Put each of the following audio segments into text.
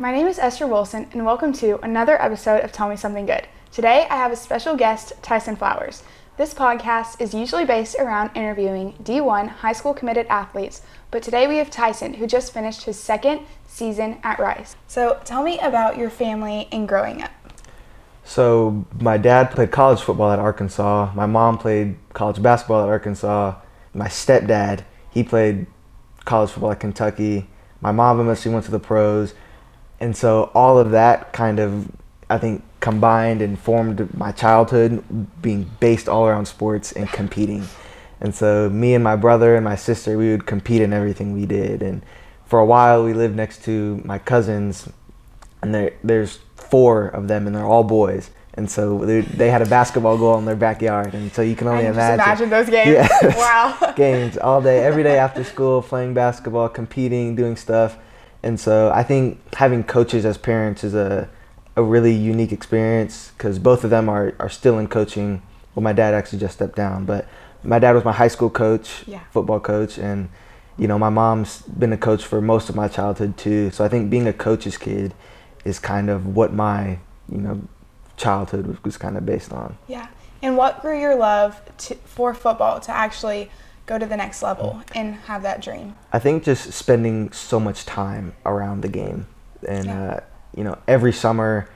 my name is Esther Wilson, and welcome to another episode of Tell Me Something Good. Today, I have a special guest, Tyson Flowers. This podcast is usually based around interviewing D1 high school committed athletes, but today we have Tyson, who just finished his second season at Rice. So tell me about your family and growing up. So my dad played college football at Arkansas. My mom played college basketball at Arkansas. My stepdad, he played college football at Kentucky. My mom eventually went to the pros. And so all of that kind of, I think, combined and formed my childhood being based all around sports and competing. And so me and my brother and my sister, we would compete in everything we did. And for a while, we lived next to my cousins, and there's 4 of them, and they're all boys. And so they had a basketball goal in their backyard, and so you can only imagine those games. Yeah. Wow. Games all day, every day after school, playing basketball, competing, doing stuff. And so I think having coaches as parents is a really unique experience, because both of them are still in coaching. Well, my dad actually just stepped down, but my dad was my high school coach, football coach, and my mom's been a coach for most of my childhood too. So I think being a coach's kid is kind of what my childhood was kind of based on. Yeah. And what grew your love for football to actually go to the next level and have that dream? I think just spending so much time around the game. And every summer,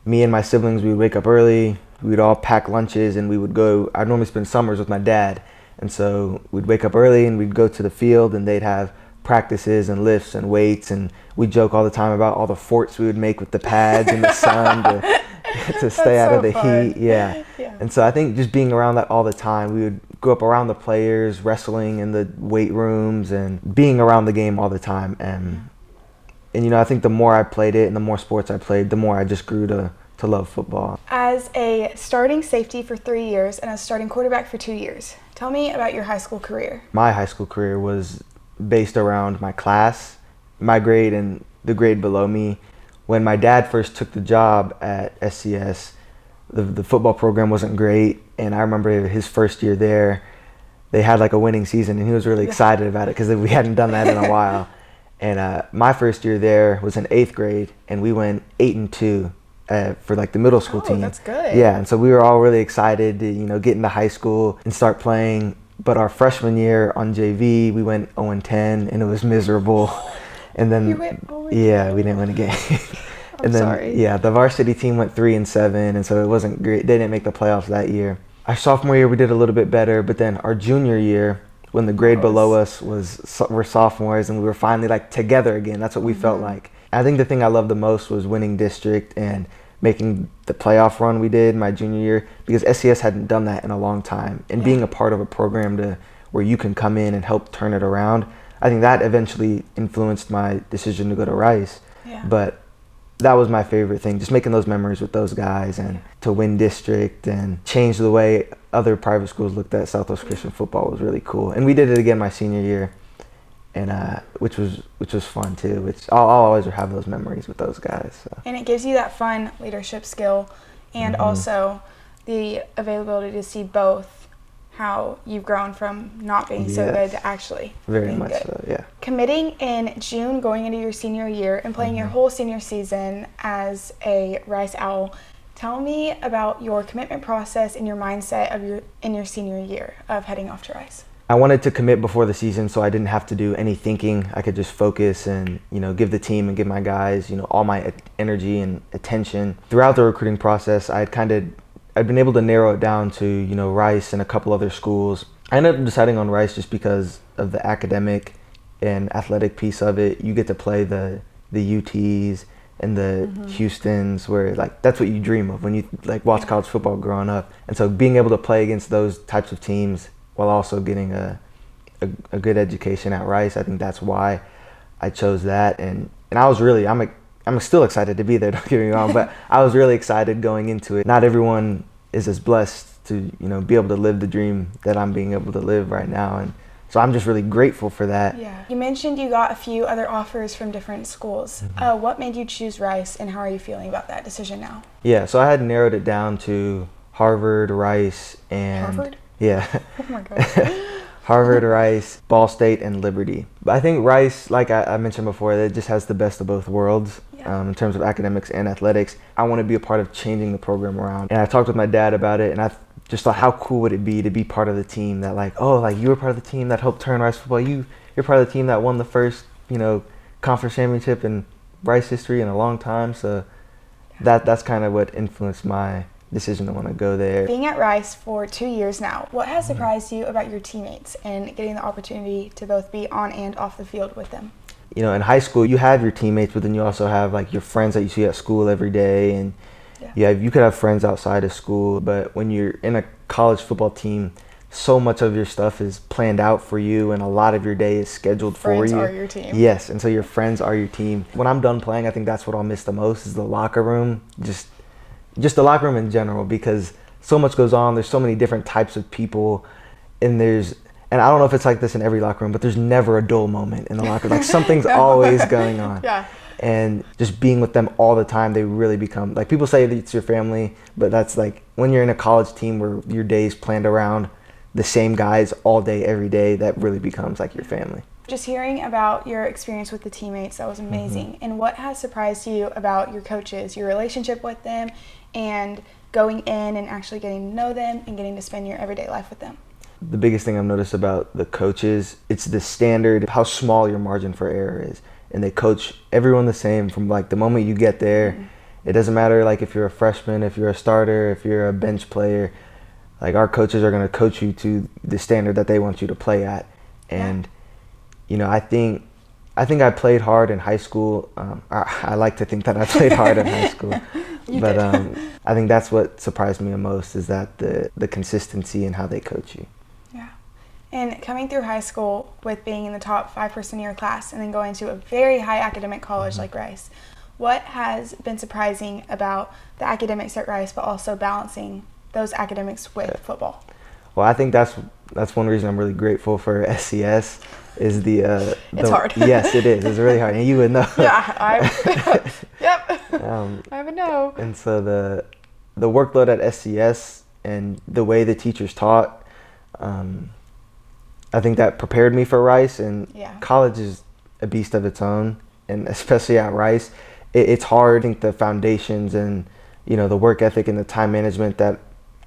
me and my siblings, we would wake up early, we'd all pack lunches, and we would go. I'd normally spend summers with my dad, and so we'd wake up early and we'd go to the field, and they'd have practices and lifts and weights, and we joke all the time about all the forts we would make with the pads in the sun to stay out of the heat. Yeah. And so I think just being around that all the time, we would go up around the players, wrestling in the weight rooms, and being around the game all the time. And I think the more I played it and the more sports I played, the more I just grew to love football. As a starting safety for 3 years and a starting quarterback for 2 years, tell me about your high school career. My high school career was based around my class, my grade, and the grade below me. When my dad first took the job at SCS, the football program wasn't great, and I remember his first year there, they had like a winning season, and he was really excited about it because we hadn't done that in a while. And my first year there was in 8th grade, and we went 8-2 for like the middle school team. Oh, that's good. Yeah, and so we were all really excited to get into high school and start playing. But our freshman year on JV, we went 0-10, and it was miserable. And then you went 0-10? Yeah, we didn't win a game. And then sorry. Yeah, the varsity team went 3-7, and so it wasn't great. They didn't make the playoffs that year. Our sophomore year, we did a little bit better, but then our junior year, when the grade below us we're sophomores, and we were finally like together again. That's what we felt like. I think the thing I loved the most was winning district and making the playoff run we did my junior year, because SCS hadn't done that in a long time. And being a part of a program where you can come in and help turn it around, I think that eventually influenced my decision to go to Rice. Yeah. But that was my favorite thing, just making those memories with those guys, and to win district and change the way other private schools looked at Southwest Christian football was really cool. And we did it again my senior year, and which was fun too. I'll always have those memories with those guys. So. And it gives you that fun leadership skill, and also the availability to see both how you've grown from not being so good to actually very much good. So, yeah. Committing in June, going into your senior year, and playing your whole senior season as a Rice Owl. Tell me about your commitment process and your mindset in your senior year of heading off to Rice. I wanted to commit before the season, so I didn't have to do any thinking. I could just focus and give the team and give my guys all my energy and attention. Throughout the recruiting process, I'd been able to narrow it down to Rice and a couple other schools. I ended up deciding on Rice just because of the academic and athletic piece of it. You get to play the UTs and the Houstons, where like that's what you dream of when you like watch college football growing up. And so being able to play against those types of teams while also getting a good education at Rice, I think that's why I chose that. And I was really I'm still excited to be there, don't get me wrong, but I was really excited going into it. Not everyone is as blessed to be able to live the dream that I'm being able to live right now, and so I'm just really grateful for that. Yeah. You mentioned you got a few other offers from different schools. What made you choose Rice, and how are you feeling about that decision now? Yeah, so I had narrowed it down to Harvard, Rice, and Harvard? Yeah. Oh my God. Harvard, Rice, Ball State, and Liberty. But I think Rice, like I mentioned before, it just has the best of both worlds. in terms of academics and athletics. I want to be a part of changing the program around. And I talked with my dad about it, and I just thought, how cool would it be to be part of the team that you were part of the team that helped turn Rice football. You're part of the team that won the first, conference championship in Rice history in a long time. So that's kind of what influenced my decision to want to go there. Being at Rice for 2 years now, what has surprised you about your teammates and getting the opportunity to both be on and off the field with them? In high school, you have your teammates, but then you also have your friends that you see at school every day, and you could have friends outside of school. But when you're in a college football team, so much of your stuff is planned out for you, and a lot of your day is scheduled for you. Friends are your team. Yes, and so your friends are your team. When I'm done playing, I think that's what I'll miss the most is the locker room, just the locker room in general, because so much goes on. There's so many different types of people, and I don't know if it's like this in every locker room, but there's never a dull moment in the locker room. Something's always going on. Yeah. And just being with them all the time, they really become, people say that it's your family, but that's when you're in a college team where your day's planned around the same guys all day, every day, that really becomes your family. Just hearing about your experience with the teammates, that was amazing. Mm-hmm. And what has surprised you about your coaches, your relationship with them, and going in and actually getting to know them and getting to spend your everyday life with them? The biggest thing I've noticed about the coaches, it's the standard, how small your margin for error is. And they coach everyone the same from the moment you get there. Mm-hmm. It doesn't matter if you're a freshman, if you're a starter, if you're a bench player. Our coaches are going to coach you to the standard that they want you to play at. And I think I played hard in high school. I like to think that I played hard in high school. But I think that's what surprised me the most is that the consistency in how they coach you. Yeah. And coming through high school with being in the top 5% of your class and then going to a very high academic college like Rice, what has been surprising about the academics at Rice but also balancing those academics with football? Well, I think that's one reason I'm really grateful for SCS is it's hard. Yes, it is. It's really hard, and you would know. Yeah, yep. I would know. And so the workload at SCS and the way the teachers taught, I think that prepared me for Rice. And college is a beast of its own, and especially at Rice, it's hard. I think the foundations and the work ethic and the time management that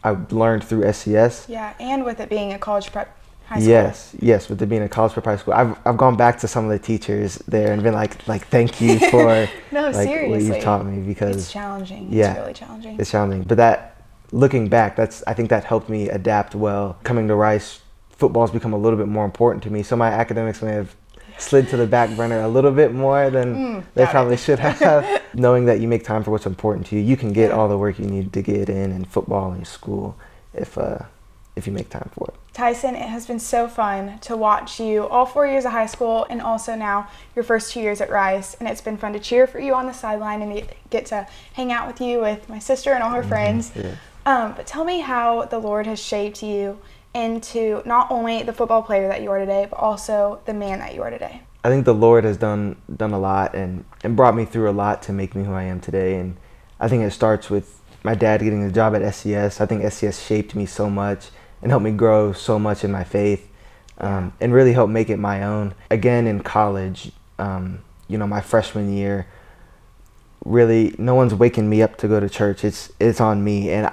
I learned through SCS. Yeah, and with it being a college prep high school. Yes, with it being a college prep high school. I've gone back to some of the teachers there and been like thank you for no, seriously. What you've taught me, because it's challenging. Yeah, it's really challenging. It's challenging. But that, looking back, I think that helped me adapt well. Coming to Rice, football's become a little bit more important to me. So my academics may have slid to the back burner a little bit more than they probably should have. Knowing that you make time for what's important to you, you can get all the work you need to get in football and school if you make time for it. Tyson, it has been so fun to watch you all 4 years of high school and also now your first 2 years at Rice. And it's been fun to cheer for you on the sideline and get to hang out with you with my sister and all her friends. Yeah. But tell me how the Lord has shaped you into not only the football player that you are today, but also the man that you are today. I think the Lord has done a lot and brought me through a lot to make me who I am today. And I think it starts with my dad getting the job at SCS. I think SCS shaped me so much and helped me grow so much in my faith, and really helped make it my own. Again, in college, my freshman year, really no one's waking me up to go to church. It's on me, and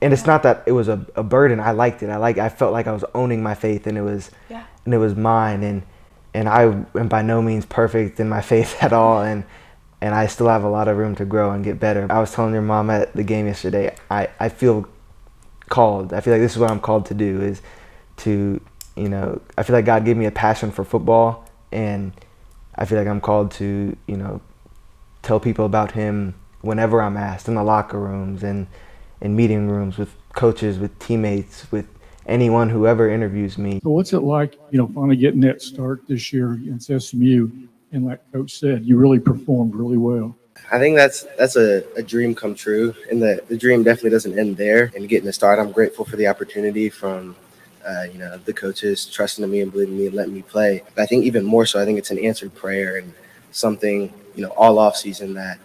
it's not that it was a burden. I liked it. I felt like I was owning my faith, and it was mine. And I am by no means perfect in my faith at all, and I still have a lot of room to grow and get better. I was telling your mom at the game yesterday, I feel called. I feel like this is what I'm called to do, is to, I feel like God gave me a passion for football, and I feel like I'm called to, tell people about Him whenever I'm asked, in the locker rooms and in meeting rooms with coaches, with teammates, with anyone who ever interviews me. So what's it like, finally getting that start this year against SMU? And like Coach said, you really performed really well. I think that's a dream come true, and the dream definitely doesn't end there. And getting to start, I'm grateful for the opportunity from, the coaches trusting in me and believing in me and letting me play. But I think even more so, I think it's an answered prayer and something, all off season that,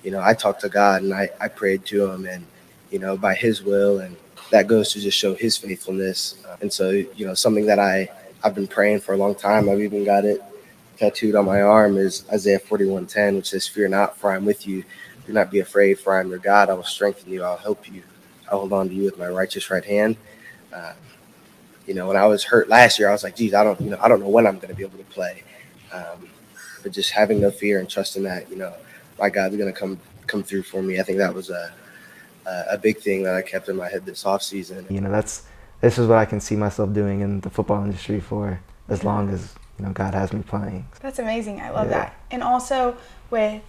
I talked to God and I prayed to Him, and, by His will, and that goes to just show His faithfulness. And so, something that I've been praying for a long time. I've even got it tattooed on my arm is Isaiah 41:10, which says, "Fear not, for I am with you. Do not be afraid, for I am your God. I will strengthen you. I'll help you. I'll hold on to you with my righteous right hand." When I was hurt last year, I was like, geez, I don't know when I'm going to be able to play. But just having no fear and trusting that, my God's going to come through for me. I think that was a big thing that I kept in my head this offseason. This is what I can see myself doing in the football industry for as long as, God has me playing. That's amazing. I love that. And also with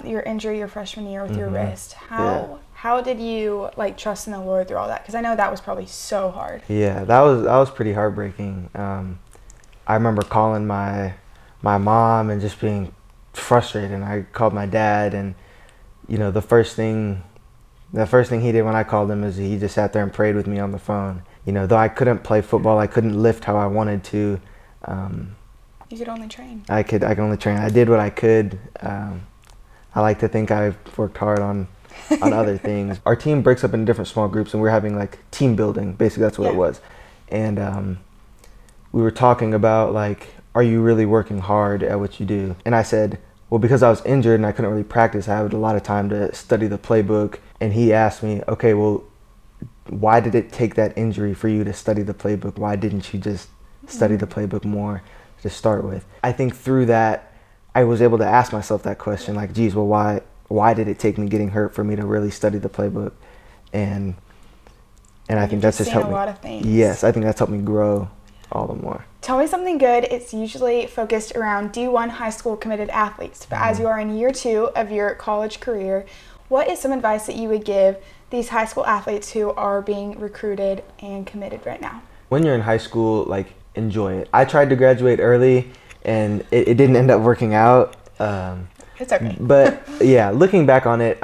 your injury your freshman year with your wrist, how did you trust in the Lord through all that? Because I know that was probably so hard. Yeah, that was pretty heartbreaking. I remember calling my mom and just being frustrated. And I called my dad, and the first thing he did when I called him is he just sat there and prayed with me on the phone. Though I couldn't play football, I couldn't lift how I wanted to. You could only train. I could only train. I did what I could. I like to think I worked hard on other things. Our team breaks up into different small groups, and we're having team building. Basically, that's what it was. And we were talking about are you really working hard at what you do? And I said, well, because I was injured and I couldn't really practice, I had a lot of time to study the playbook. And he asked me, okay, well, why did it take that injury for you to study the playbook? Why didn't you just study the playbook more to start with? I think through that, I was able to ask myself that question, geez, well, why did it take me getting hurt for me to really study the playbook? And I think that's just helped me. A lot of things. Yes, I think that's helped me grow all the more. Tell Me Something Good. It's usually focused around D1 high school committed athletes. But as you are in year 2 of your college career, what is some advice that you would give these high school athletes who are being recruited and committed right now? When you're in high school, enjoy it. I tried to graduate early, and it didn't end up working out. It's okay. But yeah, looking back on it,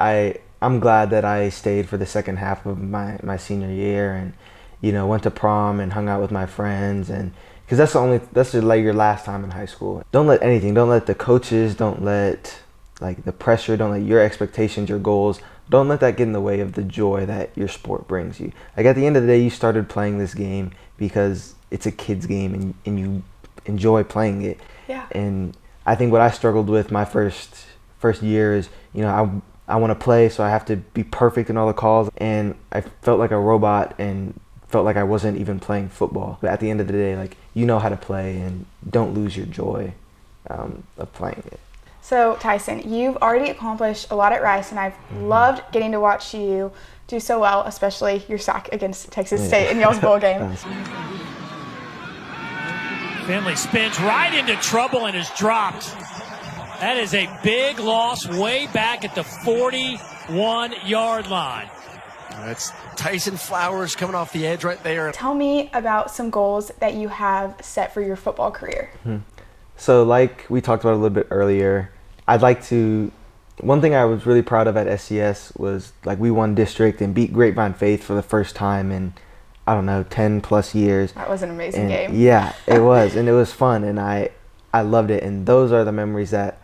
I'm glad that I stayed for the second half of my senior year, and went to prom and hung out with my friends, and because that's your last time in high school. Don't let the coaches, don't let the pressure, don't let your expectations, your goals, don't let that get in the way of the joy that your sport brings you. At the end of the day, you started playing this game because it's a kid's game, and you enjoy playing it. Yeah. And I think what I struggled with my first year is, I want to play, so I have to be perfect in all the calls, and I felt like a robot and felt like I wasn't even playing football. But at the end of the day, how to play, and don't lose your joy of playing it. So Tyson, you've already accomplished a lot at Rice, and I've loved getting to watch you do so well, especially your sack against Texas State in y'all's bowl game. Finley spins right into trouble and is dropped. That is a big loss way back at the 41-yard line. That's Tyson Flowers coming off the edge right there. Tell me about some goals that you have set for your football career. So we talked about a little bit earlier, one thing I was really proud of at SCS was we won district and beat Grapevine Faith for the first time in, 10 plus years. That was an amazing game. Yeah, it was. And it was fun, and I loved it. And those are the memories that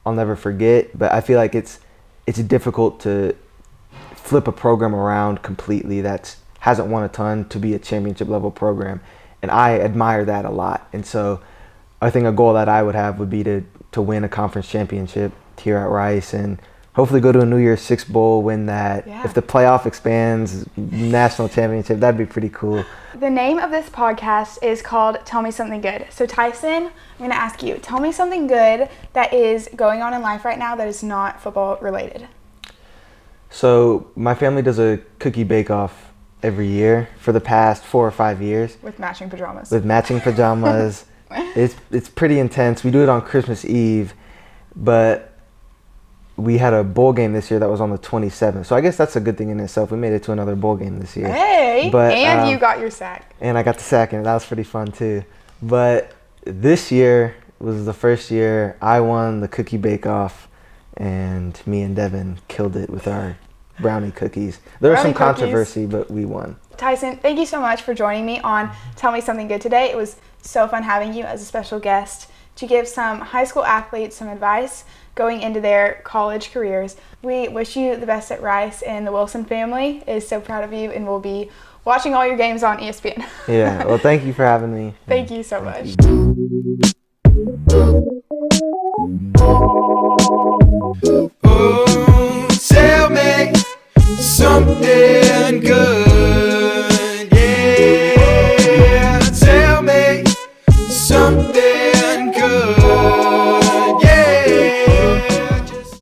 I'll never forget. But I feel like it's difficult to flip a program around completely that hasn't won a ton to be a championship level program. And I admire that a lot. And so I think a goal that I would have would be to win a conference championship here at Rice, and hopefully go to a New Year's Six Bowl, win that. Yeah. If the playoff expands, national championship, that'd be pretty cool. The name of this podcast is called Tell Me Something Good. So Tyson, I'm going to ask you, tell me something good that is going on in life right now that is not football related. So my family does a cookie bake-off every year for the past 4 or 5 years. With matching pajamas. It's pretty intense. We do it on Christmas Eve, but we had a bowl game this year that was on the 27th. So I guess that's a good thing in itself. We made it to another bowl game this year. Hey, and you got your sack. And I got the sack, and that was pretty fun too. But this year was the first year I won the cookie bake-off, and me and Devin killed it with our brownie cookies. There was some controversy, but we won. Tyson, thank you so much for joining me on Tell Me Something Good today. It was so fun having you as a special guest to give some high school athletes some advice going into their college careers. We wish you the best at Rice, and the Wilson family is so proud of you and will be watching all your games on ESPN. Yeah, well, thank you for having me. Thank you so much. Oh, tell me something good.